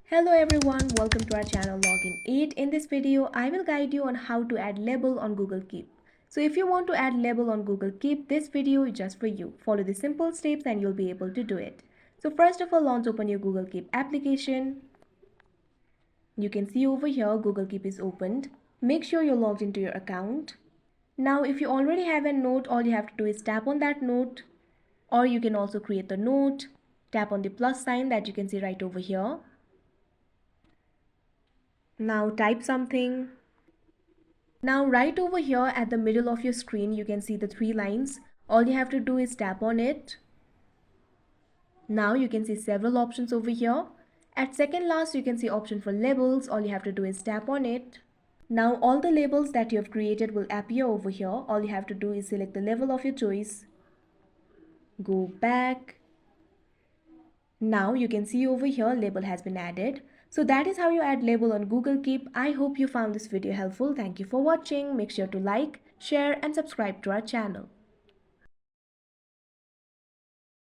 Hello everyone, welcome to our channel Login 8. In this video, I will guide you on how to add label on Google Keep. So if you want to add label on Google Keep, this video is just for you. Follow the simple steps and you'll be able to do it. So first of all, launch open your Google Keep application. You can see over here Google Keep is opened. Make sure you're logged into your account. Now if you already have a note, all you have to do is tap on that note, or you can also create the note. Tap on the plus sign that you can see right over here. Now type something. Now right over here at the middle of your screen, you can see the three lines. All you have to do is tap on it. Now you can see several options over here. At second last, you can see option for labels. All you have to do is tap on it. Now all the labels that you have created will appear over here. All you have to do is select the label of your choice. Go back. Now you can see over here label has been added. So that is how you add label on Google Keep. I hope you found this video helpful. Thank you for watching. Make sure to like, share and subscribe to our channel.